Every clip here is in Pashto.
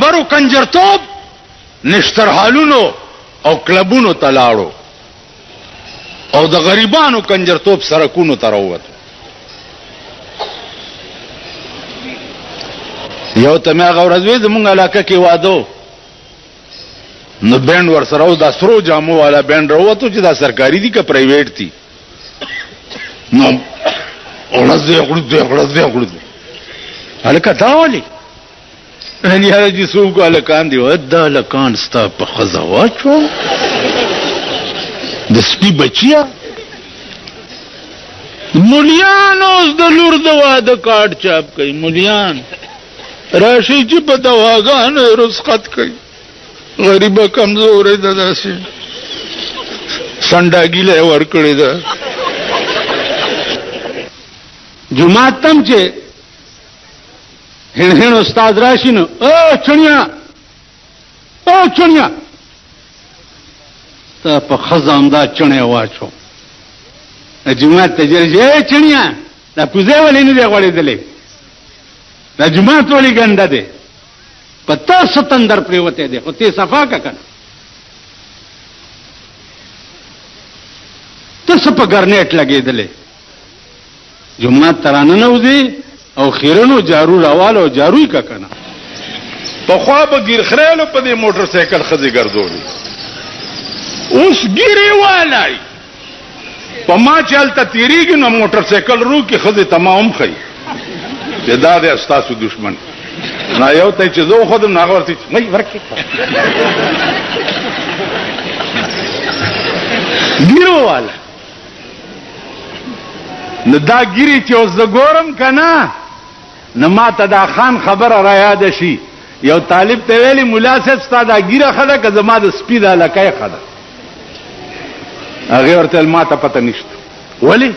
خبرو کنجرتوب نشترحالونو او کلبونو تلاړو او د غریبانو کنجرتوب سرکونو تروت. یو ته مې غورځوي زمونږ علاقه کې واده نو بینډ ور سره او دا سرو جامو والا بینډ راوته چې دا سرکاري دي که پرایویټ دي نو اورځي هلکه دا ولي ان یاره چې څوک هلکان دي دا هلکان ستا په ښځه واچو د سپي بچیا مولیان اوس د لور د واده کارډ چاپ کوي. مولیان راشي چې په دواګانو رسخت کوي. غریبه کمزورې ده داسې سنډاګیله یې ورکړې ده. جومات تم چې هڼ هڼ استاد راشي نو چڼیا ته په ښځه همدا چڼی واچو. جومات ته جرشي چڼیا دا پوزې ولې نه دی غوړېدلی؟ دا جومات ولې ګنده دی؟ په تا ستندر پریوتی دی خو ته صفا که کنه ته څه په ګرنیټ لګېدلی؟ جومات ته راننوځې او خیرنو جارو راوال او جاروی که کنه. پخوا به ګیر خریلو په دې موټر سایکل ښځې ګرځولي اوس ګیرې والی په ما چې هلته تېرېږي نو موټر سایکل روکي ښځې ته ما هم ښایي چې دا دی ستاسو دشمن. نا یو ته چې زه وښودم نو هغه ورته مۍ ورکې ګیرو والا نو دا ګیرې چې اوس زه ګورم که نه نو ما ته دا خان خبره را یاده شي. یو طالب ته ویلي ملا صاحب ستا دا ګیره ښه ده که زما د سپي دا لکۍ ښه ده؟ هغې ورته ویل ما ته پته نشته. ولې؟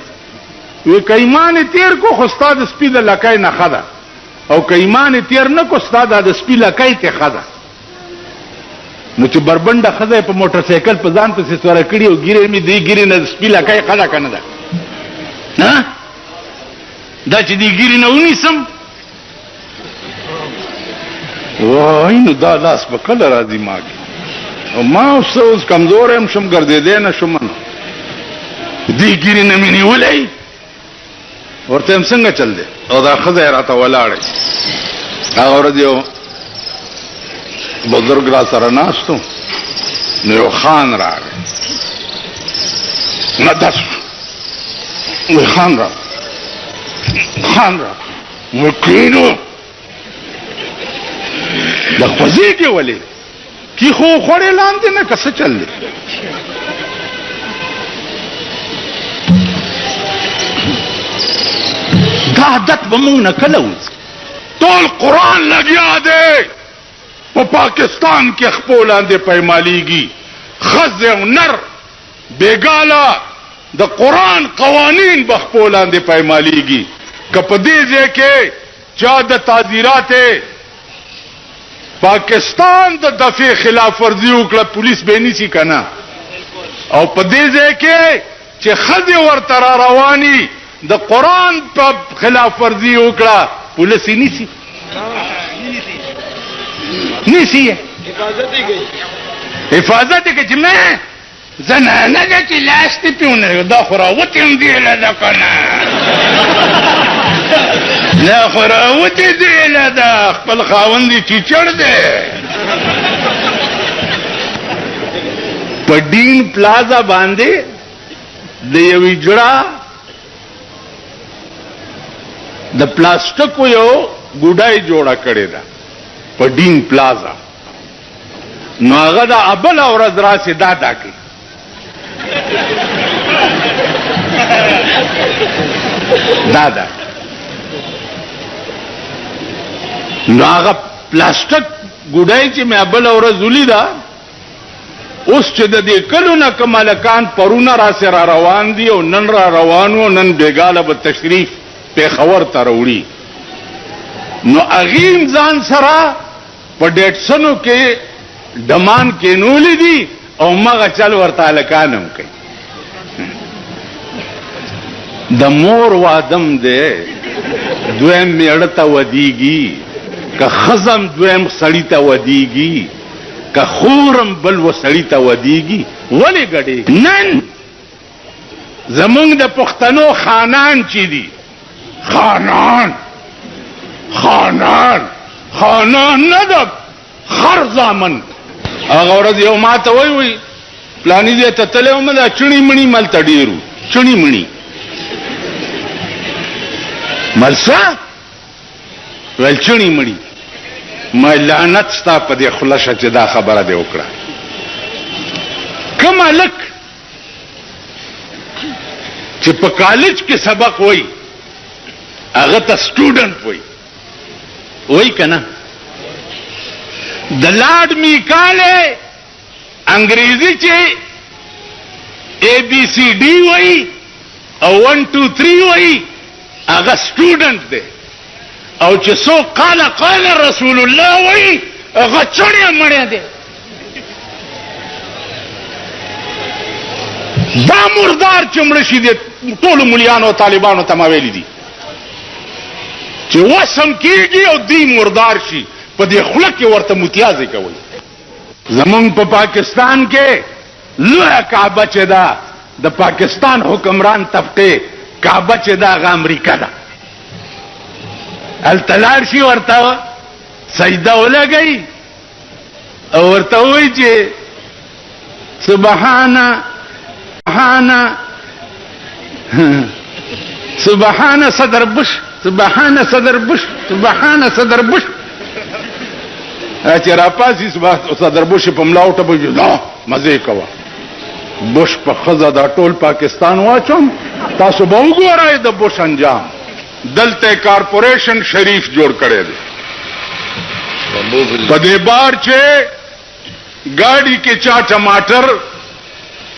وی که ایمان یې تېر کو خو ستا د سپي د لکۍ نه ښه ده او که ایمان یې تېر نه کو ستا دا د سپي لکۍ ته ښه ده. نو چې بربنډه ښځه یې په موټر سایکل په ځان پسې سوره کړي او ګیرې مې دې ګیرې نه د سپي لکۍ ښه ده که نه ده؟ دا چې دې ګیرې نه ونیسم وای نو دا لاس به کله راځي ما کې او ما اوس کمزوری هم شم ګرځېدی نه شم دې ګیرې نه مې نیولی ورته یم څنګه چل دی او دا ښځه یې راته ولاړی. هغه ورځ یو بزرګ را سره ناست و نو یو خان راغی نه دس وی خان را وی کینو دا خوځېږي ولې کی خو خوړې لاندې نه که څه چل دی؟ دا عادت به مونږ نه کله وځي. ټول قرآن لګیا دی په پاکستان کې خپو لاندې پیمالیږي. ښځې او نر بېګاله د قرآن قوانین به خپو لاندې پیمالیږي. که په دې ځای کې چا د تعزیرات پاکستان د دفع خلاف ورزي وکړه پولیس به نیسي که نه؟ او په دې ځای کې چې ښځې ورته را رواني د قرآن په خلاف ورزي وکړه پولیس یې نیسي؟ نیسي یې حفاظت یې کوي چې نه زنانه ده چې لاس دې پې ونه دا خو راوتې هم دیله ده که نه دا خو راوتې دیله ده خپل خاوند یې چیچړ دی. په ډین پلازا باندې د یوې جړه د پلاستیکو یو ګوډای جوړه کړې ده په ډین پلازا. نو هغه د ابله ورځ راسې دا کوي دا نو هغه پلاستیک ګوډای چې مې ابله ورځ ولیده اوس چې د دې کلو نه کوم هلکان پرونه راسې را روان دي او نن را روان و نن بېګاله به تشریف پېښور ته راوړي نو هغې ځان سره په ډېټسنو کې ډمان کېنولي دي او مغه چل ورته هلکان هم کوي. د مور وادم دی دویم میړه ته ودیږي که خزم دویم سړی ته ودیږي که خورم بل و سړی ته ودیږي ولې ګډې نن زمونږ د پښتنو خانان چې دي خانان نه ده خر زامن هغه ورځ یو ما ته وی پلانی دې ته تللی وم دا چڼي مڼي ملته ډېرو چڼي مڼي ملسه ویل چڼي مڼي ما لعنت ستا په دې خوله شه چې دا خبره دې وکړه کوم هلک چې په کالج کې سبق وای هغه ته سټوډنټ وای که نه د لاډ میکاله انګریزي چې ABCD وای او 1 2 3 وای هغه سټوډنټ دی او چې څوک قال رسول الله وای هغه چړیا مړیا دی دا مردار چمړ شي دي ټول مليانو او طالبانو ته ما ویلي دي چې وسم کیږي او دی مردار شي په دې خوله کې ورته متیازي کوي زمونږ په پاکستان کې لویه کعبه چې ده د پاکستان حکمران طبقه کعبه چې ده هغه امریکا ده هلته لاړ شي ورته سجده ولګوي او ورته وایي چې سبحان صدر بش سبحان صدر بش سبحان صدر بش چې را پاسي صدر بش په ملا وټه به لا مزه کوه بش په خزه دا ټول پاکستان واچوم تاسو به وګورئ د بش انجام دلته کارپوریشن شریف جوړ کړی دی په دې بار چې ګاډي کې چا ټماټر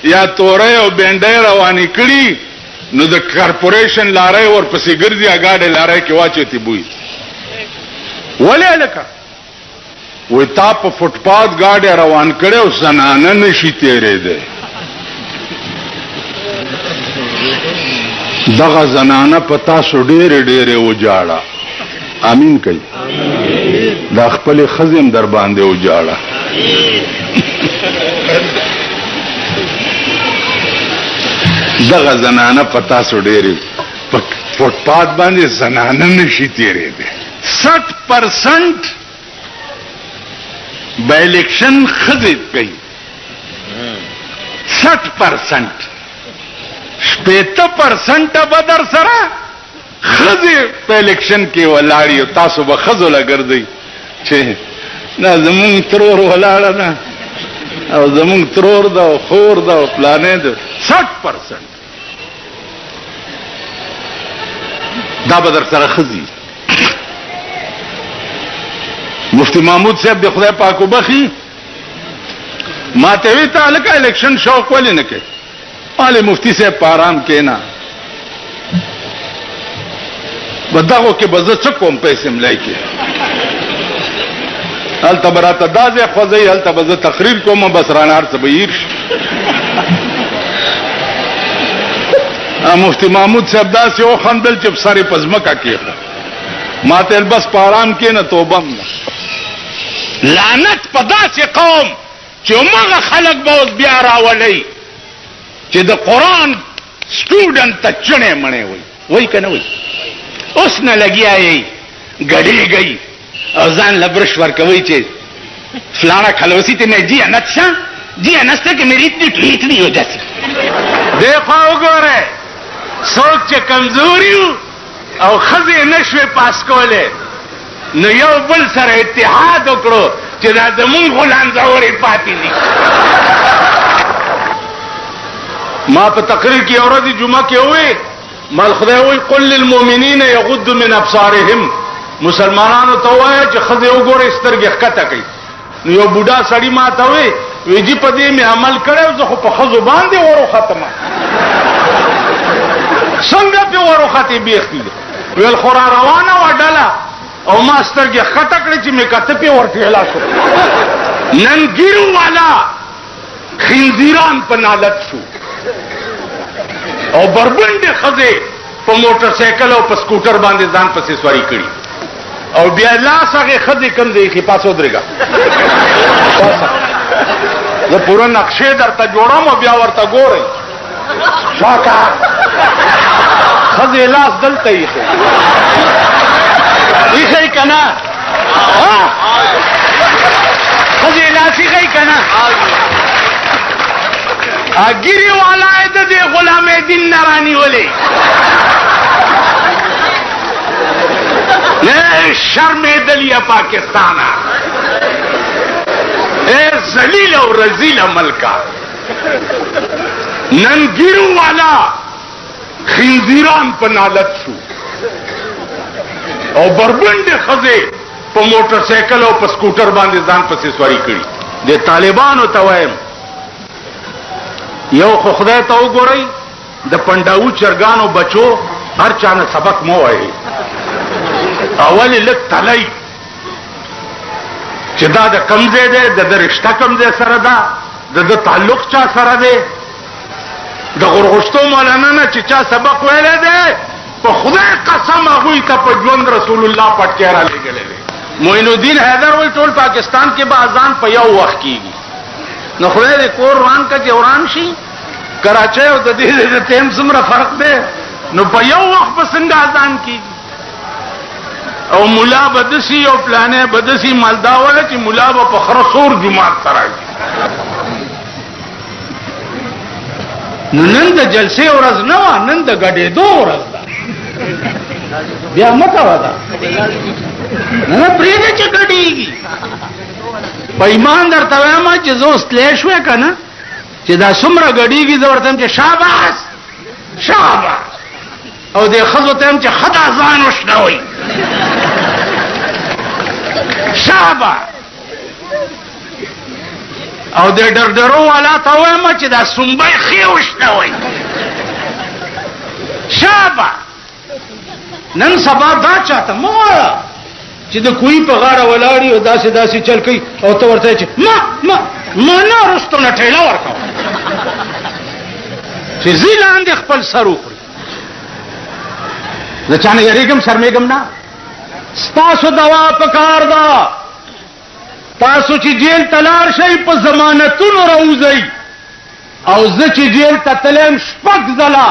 یا تورې او بینډۍ روانې کړي نو د کارپوریشن لارې ورپسې ګرځي اګاډې لارې کې واچوتي بوی ولې لکه وې تا په فوټپاث ګاډې روان کړي او زنانه نشي تېرېدی دغه زنانه په تاسو ډېرې ډېرې وجاړه امین کوي دا خپلې ښځې هم در باندې وجاړه دغه زنانه په تاسو ډېرې په فوټپاث باندې زنانه نشي تېرېدی 60% به الیکشن ښځې کوي 60% 80% به در سره ښځې په الیکشن کې ولاړې او تاسو به ښځو له ګرځئ چې نه زمونږ ترور ولاړه ده او زمونږ ترور ده او خور ده او پلانې ده 60% دا به در سره ښځي مفتی محمود صاحب د خدای پاک وبخي ما ته وی ته هلکه الیکشن شوق ولې نه کوې مالې مفتی صاحب په آرام کېنه په دغو کې به زه څه کوم پیسې ملای کې هلته به راته دا ځای خوځوي هلته به زه تقریر کوم بس رانه هر څه به هیر شي مفتی محمود صاحب داسې وخندل چې سر یې په ځمکه کېښود ما ته بس په آرام کېنه توبه م نه لعنت په داسې قوم چې همغه خلک به اوس بیا راولئ چې د قرآن سټوډنټ ته چڼې مڼې وایي که نه وایي اوس نه لګیا یې ګډېږئ او ځان له برش ورکوئ چې فلانا کھلوسی تے میں جی انت شاہ جی انت کہ میری اتنی ٹھیک نہیں ہو جاتی دیکھو گورے سوچ چے کمزوری او خزی نشوے پاس کولے نو یو بل سر اتحاد اکڑو چے دا زمون غلان زوری پاتی نہیں ما پا تقریر کی عورت جمعہ کے ہوئے مال خدای ہوئی قل للمومنین یغض من ابصارهم مسلمانانو ته وایي چې خزه وګوره سترګې ښکته کوي نو یو بوډا سړی ما ته وایي وی جی په دې مې عمل کړی زه خو په ښځو باندې وروختم څنګه پې وروختې بیختي ویل خو را روانه وه ډله او ما سترګې ښکته کړې چې مې کته پې ورټېلا شو نن ګیرو والا خنزیران په نالت شو او بربنډې ښځې په موټر سایکل او په سکوټر باندې ځان پسې سواري کړي او بیا لاس هغه خدي کم دی کې پاسو درګه زه پوره نقشې درته جوړم او بیا ورته ګورئ شاکا خدي لاس دلته یې یې کنا خدي لاس یې کنا اګيري والا دې غلام دین نرانی ولې نه شرم دلیا پاکستانا اے ذلیل او رذیل ملکا نن ګیرو والا خنزیران په نالت شو او بربند خزه په موټر سایکل او په سکوټر باندې ځان پسې سواری کړي د طالبانو ته وایم یو خو خدای ته وګورئ د پنداو چرګانو بچو هر چانه سبق مو وایي اول لک تلای چې دا د کمزې ده د رشتہ کمزې سره ده د تعلق چا سره ده د غرغشتو مولانا نه چې چا سبق ویل ده په خدای قسم هغه ته په ژوند رسول الله پټ کې را لګلې معین الدین حیدر وی ټول پاکستان کې به اذان په یو وخت کیږي نو خدای دې کور روان کا چې وران شي کراچۍ او د دې د ټیم څومره فرق ده نو په یو وخت به څنګه اذان کیږي او مولا بدسی او پلانې بدسی مالدا ولا چې مولا په خرصور جمعات سره نو نن د جلسې ورځ نه و نن د غډې دوه ورځ ده بیا مکه ودا نه پریده چې غډېږي په ایمان درته وایم چې زه اوس تلې شوې کنه چې دا څومره غډېږي زه ورته چې شاباس شاباس او دې خزو ته چې خدا ځان وشنوي شابه او د ډردرو والا ته وایم چې دا سنبای خیوش نه وای شابه نن سبا دا چاته مو چې د کوی په غاړه ولاړی او داسې چل کوي او ته ورته چې ما نه رستو نه ټیلا ورکاو چې زیلان د خپل سر وخوري زه چانه یریږم شرمېږم نه ستاسو دوا پکار دا تاسو چې جیل تلار شئ په ضمانتونو راوځئ او زه چې جیل ته تلم شپږ ځله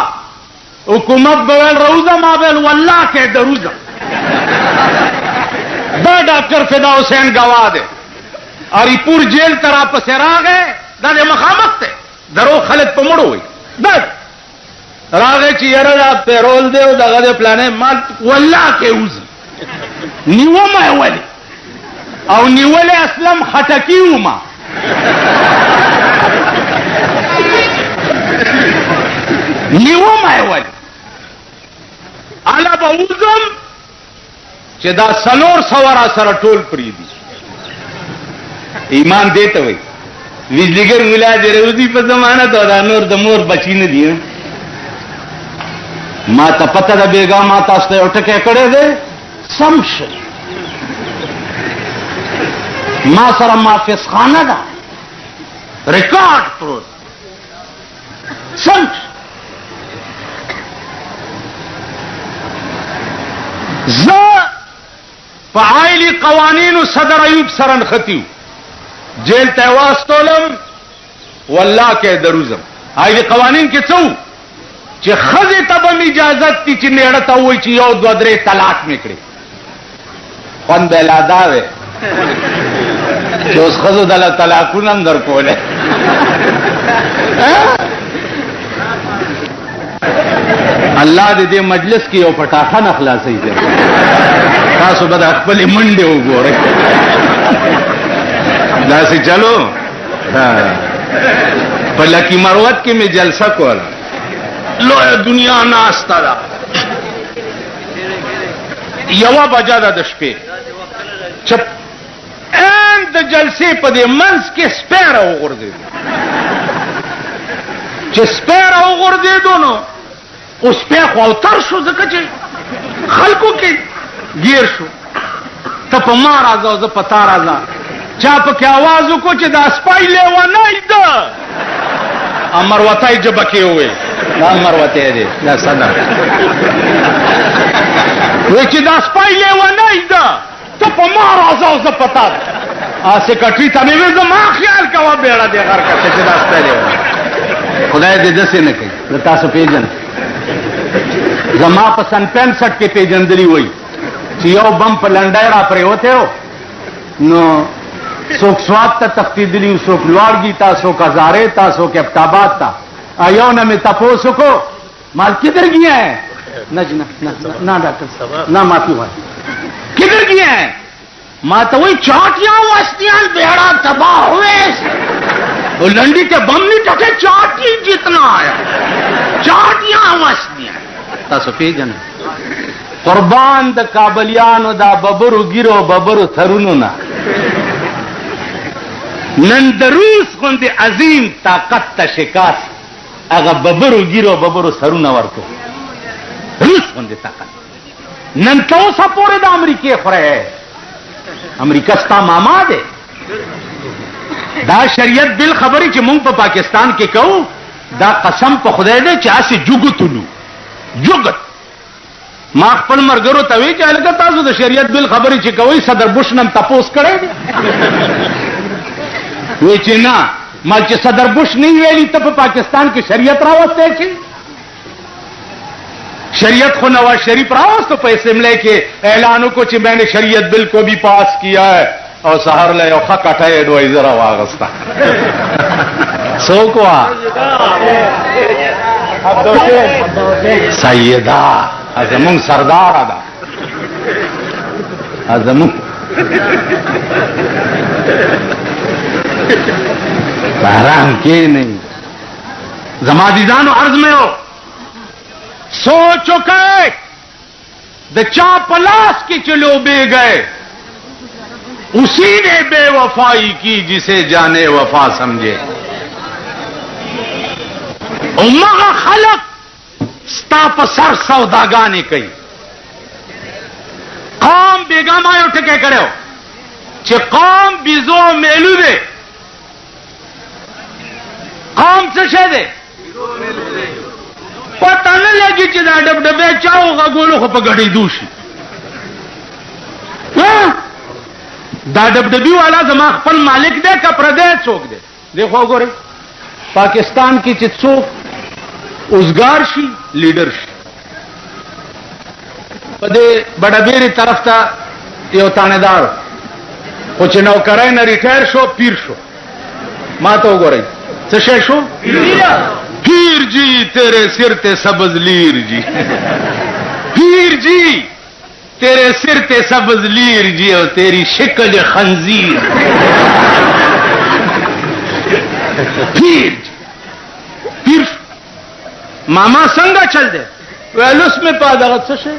حکومت به ویل راوځه ما ویل والله کې دروځم دا ډاکټر فدا حسین گواه دی اریپور جیل ته راپسې راغی دا د مخامخ دی درو خلک په مړو وي دا راغی چې یاره دا پیرول دی او دغه د پلانې مال والله کې وځي نیومه ولی او نیوله اسلم خټکی وما نیومه ولی الا بوزم چې دا سلور سوارا سره ټول پریدي ایمان دیته وي ویزګر ولا دې روزي په زمانہ دا نور د مور بچی نه دی ما ته پته ده بیګا ما تاسو ته ټکه کړې ده سمش ما سره محافظ خانه ده ریکارډ پروت سمش ز فعالی قوانین صدر ایوب سرن خطیو جیل ته واستولم والله کې دروزم عالی قوانین کې څو چې خزه ته به اجازه دي چې نیړه ته وای چې یو دو درې طلاق میکړي خون بلادا وې چې اوس خزه د طلاقونه هم درکوله الله دې مجلس کې یو پټاخه نه خلاصي دي تاسو به خپل منډه وګورئ دا سي چلو په لکی مروت کې می جلسه کوله لوی دنیا ناستا دا یوا بجا دا د شپې چپ ان د جلسې په دې منځ کې سپیره وغورځي چې سپیره وغورځي دونو اوس په خو تر شو ځکه چې خلکو کې گیر شو ته په ما راځه زه په تا راځه چا په کې आवाज وکړو چې دا سپای لیونی ده امر وتای جبکه وې دا امر وته دي دا صدا وې چې دا سپای لیونی ده ته په ما راځه او زه پتا سیکرټري ته مې وې زما خیال کوه بیړه دې غر کړه چې دا ستړی خدای دې داسې نه کوي زه تاسو پېژنم زما په سن 65 کې پېژندلي وای چې یو بم په لنډۍ را پرېوتی و نو څوک سوات ته تښتېدلي څوک لوړګي ته څوک هزارې ته څوک ابتاباد ته یو نه مې تپوس وکړو مال کدھر گیا ہے نہ ڈاکٹر صاحب نہ معافی بھائی کدھر گیا ہے ماں تو وہی چاٹیاں وسطیاں بیڑا تباہ ہوئے وہ لنڈی کے بم نہیں ٹکے چاٹی جتنا آیا چاٹیاں وسطیاں تاسو پیژنئ قربان د کابلیانو دا ببرو ګیرو ببرو تھرونو نه نن د روس غوندې عظیم طاقت ته شکاست هغه ببرو ګیرو ببرو سرونه ورکو روس غوندې طاقت نن ته اوسه پورې د امریکې خوری امریکا ستا ماما دی دا شریعت بل خبرې چې مونږ په پاکستان کې کوو دا قسم په خدای دی چې هسې جوګتولو جوګت ما خپل مرګرو ته وی چې هلکه تاسو د شریعت بل خبرې چې کوئ صدر بوش نم تپوس کړی دی وی چې نه ما چې صدر بوش نہیں ویلی ته په پاکستان کې شریعت راوستی چې شریعت خو نواز شریف راوستو په اسمبلی کې اعلانو کو چې میں نے شریعت بل کو بھی پاس کیا ہے او سهار له یو ښه کټه ایډوایزر واغسته څوک وا سیده زمون سردار ده زمون بحران کے نہیں زمادیدانو عرض میں ہو سو چکے دا چا پلاس کے چلو بے گئے اسی نے بے وفائی کی جسے جانے وفا سمجھے امغا خلق ستا پا سر سوداگانی کئی قوم بیگا مایو ٹکے کرے ہو چه قوم بیزو میلو دے قوم څه شه دی پته نه لګي چې دا ډبډبې چاو غوګولو خو په ګډې دوشي دا ډبډبي والا زما خپل مالک دی که پردی څوک دی دی خو وګورئ پاکستان کې چې څوک اوزګار شي لیډر شي په دې بډبېرې طرف ته یو تانیدار خو چې نوکرۍ نه ریټایر شو پیر شو ما ته وګورئ څه شو پیر جی تیرے سر تے سبز لیر جی پیر جی تیرے سر تے سبز لیر جی اور تیری شکل خنزیر پیر جی پیر ماما سنگا چل دے ویل اس میں پا دغت څه شي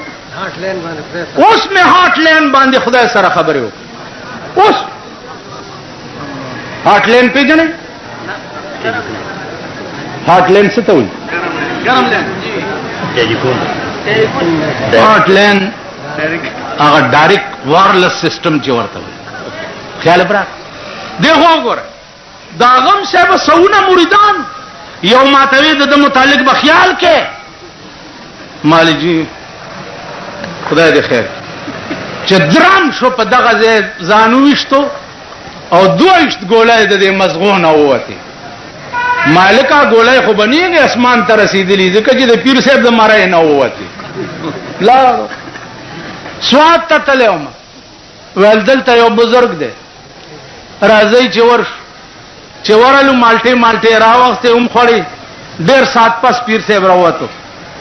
اوس میں ہاٹ لین باندې خدای سره خبرې وکړه اوس ہاٹ لین پیژنئ ہاٹ لین سے تو ہاٹ لین اگر ڈائریکٹ وائرلیس سسٹم چې ورته وي خیال برا دیکھو وګوره داغم صاحب سونه مریدان یو ماتوي د متعلق به خیال کې مالی جی خدای دې خیر چې درام شو په دغه ځانو وشتو او دوه ګولای د مزغون اوته مالکا گولای خو بنیږي اسمان ته رسیدلی ځکه چې د پیر صاحب د مارای نه ووتی لا سوات ته تلم ول دلته یو بزرگ دی راځي چې ورلو مالټه راوخته هم خوري ډیر سات پس پیر صاحب راوته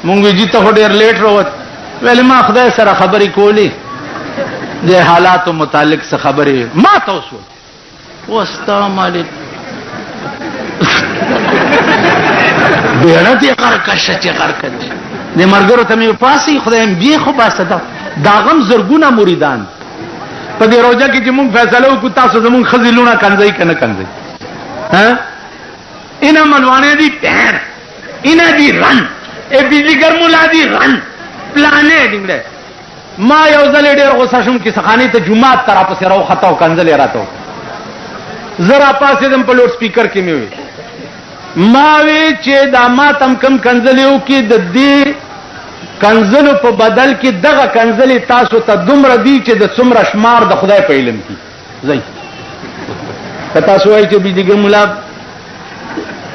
مونږ جی ته ډیر لیټ راوت ویل ما خدای سره خبرې کولی د حالاتو متعلق څه خبرې ما تاسو واستا مالک بیړه دې غرکشه چې غرکشه د مرګرو ته مې پاسي خدایم بیا خو باسه داغم زرګونه مریدان په دې روزه کې چې مونږ فیصله وکړو تاسو زمونږ ښځې لوڼه کنځئ که نه کنځئ اینا منوانے دی پیر اینا دی رن اے بیزیگر مولا دی رن پلانے ډنګړه ما یو ځل ډېر غوسه شوم چې سخاني ته جمعات تر پسې راو خطاو کنځلې راته زرا پاسې دم په لوډ سپیکر کې مې وي ما وی چې دا ما تم کم کنځلیو کې د دې کنزلو په بدل کې دغه کنزلې تاسو ته دومره دي چې د څومره شمار د خدای په علم کې ځي. که تاسو وایئ چې بجلیګر ملا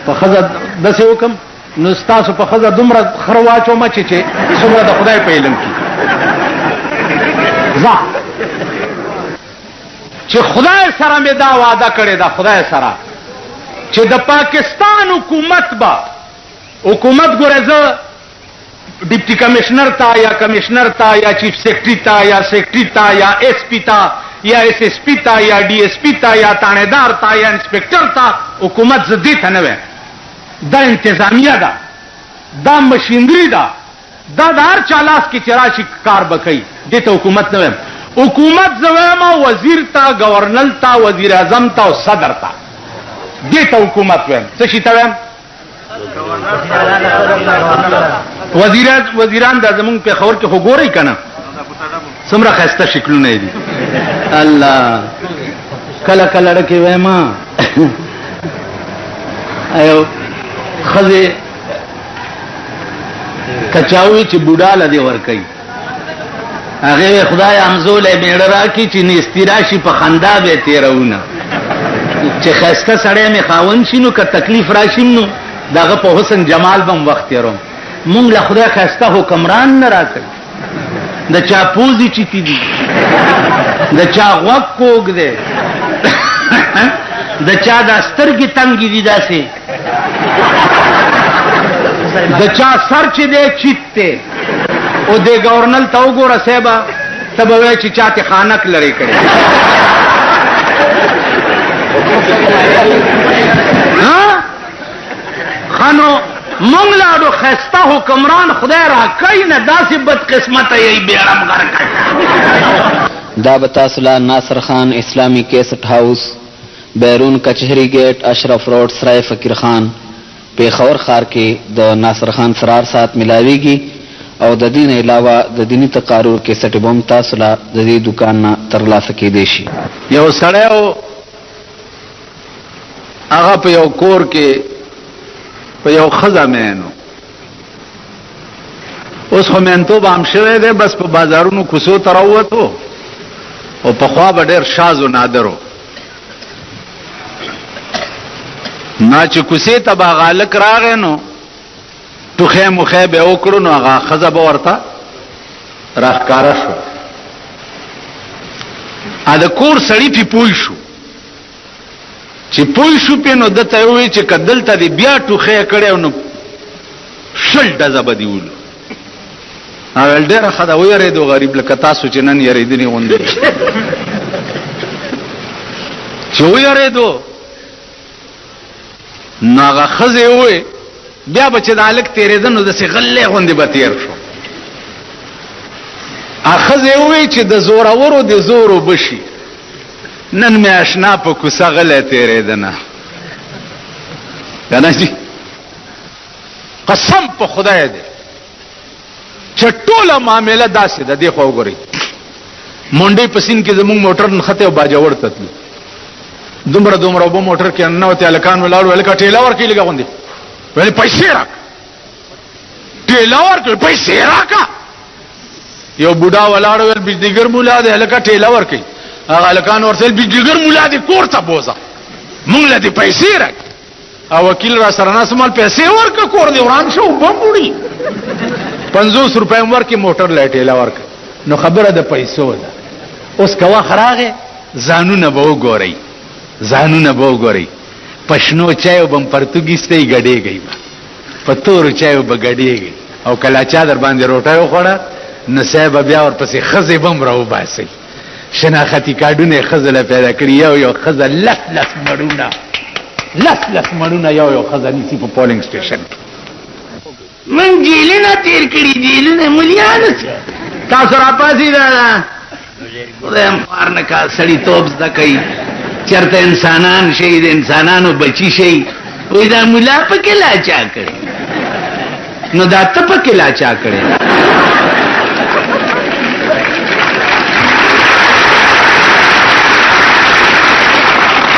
په ښځه داسې وکړم نو ستاسو په ښځه دومره خره واچومه چې څومره د خدای په علم کې ځه چې خدای سره مې دا وعده کړې ده، خدای سره چې د پاکستان حکومت ګوره زه ډیپټي کمشنر تا یا کمشنر تا یا چیف سیکرټری تا یا سیکرټری تا یا ایس پی تا یا ایس ایس پی تا یا ڈی ایس پی تا یا تانیدار تا یا انسپیکٹر تا، حکومت زدی ته نه وای، دا انتظامیه ده، دا مشینری ده، دا د هر چا لاس کې چې راشي کار به کوي، دې ته حکومت نه وایم. حکومت زه وایم وزیر تا، گورنر تا، وزیر اعظم تا او صدر تا، دې ته حکومت وایم. څه شي ته وایم؟ وزیران دا زمونږ پېښور کې خو ګورئ که نه څومره ښایسته شکلونه دي. الله کله کله ډکې وایم ایو ښځې کچاوي چې بوډا له دې ورکوي، هغې خدای همزولی میړه راکړي چې نیستي راشي په خندا به یې تېروونه، چې ښایسته سړی مې خاوند شي نو که تکلیف راشي نو د هغه په حسن جمال به م وخت تېروم. مونږ له خدای ښایسته حکمران نه راکوي، د چا پوزې چیتي دي، د چا غوږ کوږ دی، د چا دا سترګې تنګې دي داسې، د چا سر چې دی چیت دی. او دې گورنر ته وګوره صاحبه، ته به وایې چې چا ته خانک لرې کړی. خانو مونږ لاړو ښایسته حکمران خدای راکوي نه، داسې بدقسمته یې بیړم غرقه. دا به تاسو له ناصر خان اسلامی کیسټ هاوس، بیرون کچهری گیټ، اشرف روډ، سرای فقیر خان، پیښور ښار کې د ناصر خان سرار سات ملاویږي. او د دې نه علاوه د دینی تقارر کیسټ به هم تاسو له د دې دوکان نه ترلاسه کیدی شي. یو سړی و هغه په یو کور کې په یو ښځه مینو، اوس خو مینتوب عام شوی دی، بس په بازارونو کوڅو ته راووتو او پخوا به ډېر شاز و نادر و. نا چې کوڅې ته به هغه هلک راغی نو ټوخی موخی به یې وکړو نو هغه ښځه به ورته راښکاره شو. د کور سړي پې پوه شو، چې پوه شو پې نو ده ته یې ووایي چې که دلته دې بیا ټوخی کړی نو 20 ډزه به دې ولو. ویل ډېره ښه ده، ویرېدو غریب لکه تاسو چې نن یېرېدلي غوندې. چې ویرېدو نو هغه ښځې ووایي بیا به چې د هلک تېرېده نو داسې غلې غوندې به تېر شو. هغه ښځې ووایي چې د زورورو د زور اوبه شي، نن مې اشنا په کوڅه غلی تېرېده نه که نه جي. قسم په خدای دی چې ټوله معامله داسې ده. دې خوا وګورئ، منډۍ په سیند کې زمونږ موټر نښتی او باجوړ ته تلو، دومره اوبه موټر کې ننوتې، هلکان ولاړو، هلکه ټېله ورکوي لږه غوندې، ویل پیسې راکړه، ټېله ورکوي پیسې راکړه. یو بوډا ولاړ ویل بجلیګر مولا دی، هلکه ټېله ورکوي. هغه هلکان ورته ویل بجلیګر مولا دی کور ته بوځه، مونږ له دې پیسې راکړي. او وکیل را سره ناست مال پیسې ورکړه، کور دې وران شو اوبه وړي. 50 روپۍ هم ورکړي، موټر له ټېله ورکړه. نو خبره د پیسو ده. اوس که وخت راغی ځانونه به وګورئ، ځانونه به وګورئ. په شنو چایو به م پرتوګیستئ ګډېږئ به، په تورو چایو به ګډېږئ. او کله چا در باندې روټۍ وخوړه نو صاحبه بیا ورپسې ښځې به م راوباسئ. شناختي کارډونه یې ښځه له پیدا کړي، یو ښځه لس مړونه یو ښځه نیسي په پولینګ سټیشن کې. من جیلونه تېر کړي، جیلونه ملیانو تاسو راپاسې ده خدای م خوار نه کا، سړي توب زده کوي، چېرته انسانان شي، د انسانانو بچي شي. وایي دا ملا پکې لا چا کړی، نو دا ته پکې لا چا کړی.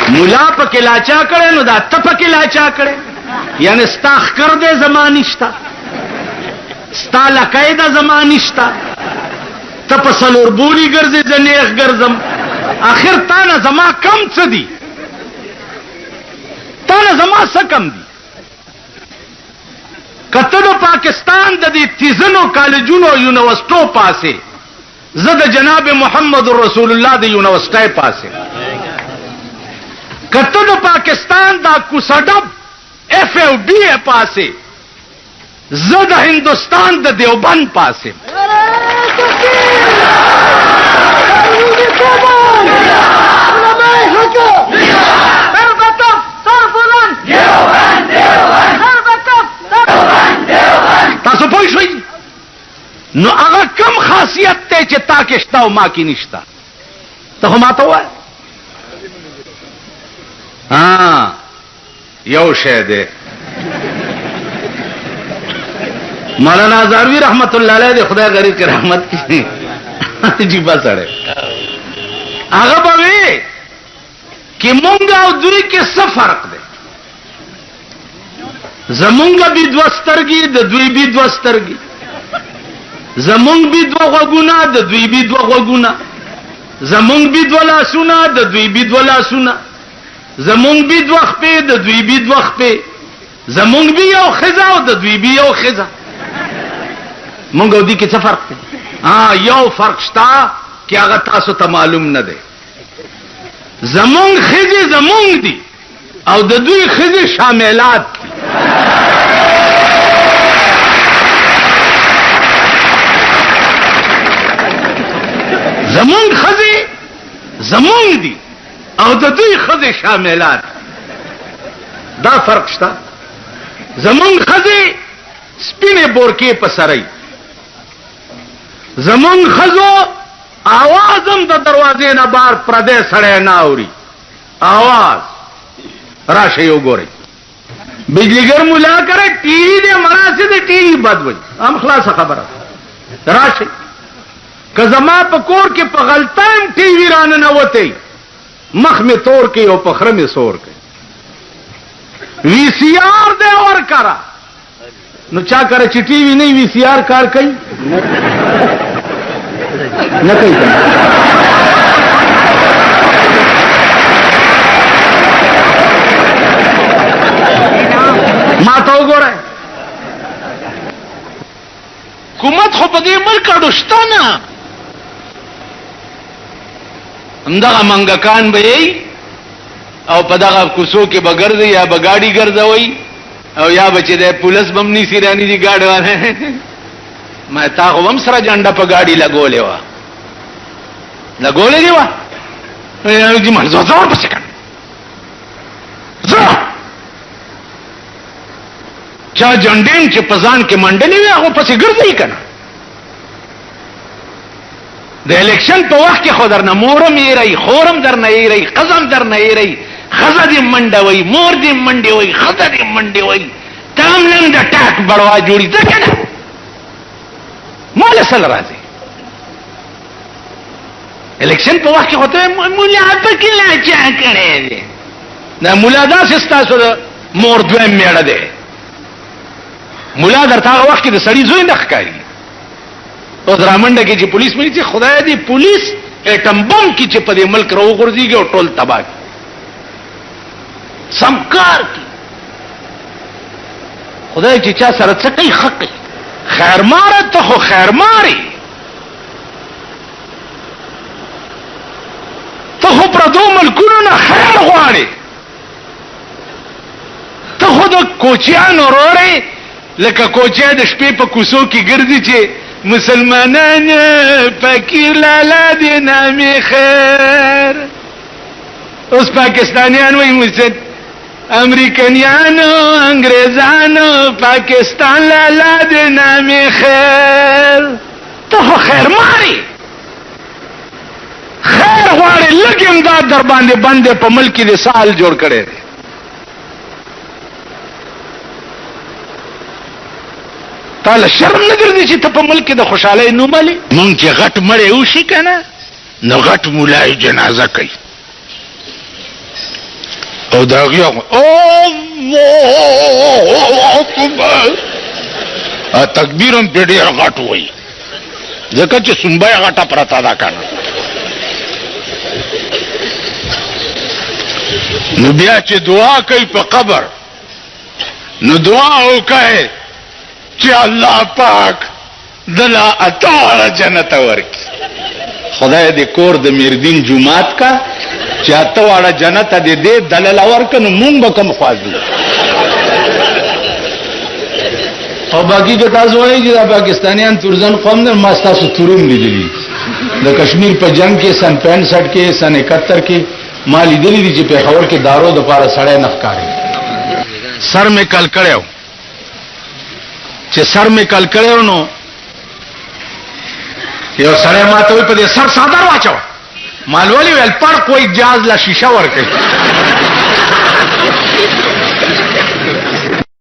ملا پکې لا چا کړی نو دا ته پکې لا چا کړی. یعنی ستا ښکر دی زما نشته، ستا لکای دا زما نشتا ته په څلور بولي ګرځې زه نیغ ګرځم آخر تا نه زما کم څه دي تا نه زما څه کم دي که ته د پاکستان د دې تیزنو کالجونو یونیورسټو پاسې زه د جناب محمد رسول الله د یونیورسټۍ پاسې که ته د پاکستان دا کوسډب ایف او بی ای پاسې زه د هندوستان د دیوبند پاسې تاسو پوه شئ نو هغه کم خاصیت ته چې تا کې شته او ما کې نشته ته خو ماته ووایه یو شی دی مولانا هزاروی رحمت الله علیه دی خدای غریب کې رحمت کړي عجیبه سړی هغه به وی چې مونږ او دوی کې څه فرق دی زمونږ بي دوه سترګې د دوی بي دوه سترګې زمونږ بي دوه غوږونه د دوی بي دوه غوږونه زمونږ بي دوه لاسونه د دوی بي دوه لاسونه زمونږ بي دوه خپې د دوی بي دوه خپې زمونږ بي یو ښځه او د دوی بي یو ښځه مونږ او دوی کې څه فرق دی یو فرق شته چې هغه تاسو ته معلوم نه دی زمونږ ښځې زمونږ دي او د دوی ښځې شاملات دي زمونږ ښځې زمونږ دي او د دوی ښځې شاملات دا فرق شته زمونږ ښځې سپینې بورکې په سرای زمونږ ښځو आवाज هم د دروازې نه بار پردی سړی نه اوري आवाज راشه یو ګورئ بجلیګر مولا کرے ٹی وی دے مناسب ٹی وی بد وای هم خلاص خبره راشه که زما په کور کې په غلطایم ټي وی رانه نه وته مخ می تور کې او په خره می سور کې وی سی آر دے اور کرا نو چا کرے چې ټي وی نه وی سی آر کار کوي نه کوي ما ته وګوره حکومت خو په دې ملک اډوشته نه همدغه منګکان به یې او په دغه کوڅو کې به ګرځي یا به ګاډي ګرځوي او یا به چې د پولیس بم نیسي راني دي ګاډي والا ما تا خو هم سره جنډه په ګاډي لګولې وه لګولې دي وه دې ما زه ورپسې کړم زه چا جنډین چې پزان کې منډلې وي هغه پسې ګرځي کنه د الیکشن په وخت کې خو درنه مورم یې رہی خورم درنه یې رہی قزم درنه یې رہی خزه دې منډه وي مور دې منډه وي خزه دې منډه وي تام نن د ټاک بړوا جوړي ځکه نه مال سره راځي الیکشن په وخت کې هوته مولا په کې لا چا کړي دي دا مولا دا سستاسو مور دوه میړه ده مولا درته هغه وخت کې د سړی زوی نه ښکاري او درامنډه کې چې پولیس مې چې خدای دې پولیس اټم بم کې چې په دې ملک راو غورځيږي او ټول تباہ سمکار کی خدای چې چا سره څه کوي حق خیر ماره ته خو خیر ماري ته خو پر دوه ملکونو نه خیر غواړي ته خو د کوچیانو وروړې لکه کوچیا د شپې په کوڅو کې ګرځي چې مسلمانان فقیر لالا دی نامي خیر اوس پاکستانیان وایي مسلمان امریکنیانو انګریزانو پاکستان لالا دی نامي خیر ته خو خیر ماري خیر غواړي لږ امداد در باندې بندې په ملک کې د سال جوړ کړی دی تاله شرم نه ګرځي چې ته په ملک کې د خوشحالۍ نوم علي مونږ چې غټ مړی وشي که نه نو غټ مولای جنازه کوي او د هغې الله اکبر تکبیر هم په ډېر غټ وایي ځکه چې سنبه یې غټه پرته ده که نه. نو بیا چې دعا کوي په قبر نو دعا وکړئ چې الله پاک دلا اته جنت ورکړي. خدای دې کور د میردین جمعات کا چې اته واړه جنت دې دلل ورکړي نو مونږ به کوم خوازو. او باقی که تاسو وایي چې دا پاکستانیان تورزن قوم نه، ما ستاسو تورم لیدلی د کشمیر په جنگ کې سن 65 کې سن 71 کې ما لیدلی دي چې پېښور کې دارو د پاره سړی نه ښکاري. سر مې کل کړو چې سر مې کل کړو نو یو سړی ما ته وایي په دې سر صادر واچو. مالوالي ویل پړ کوئی جاز لا شیشه ورکړي.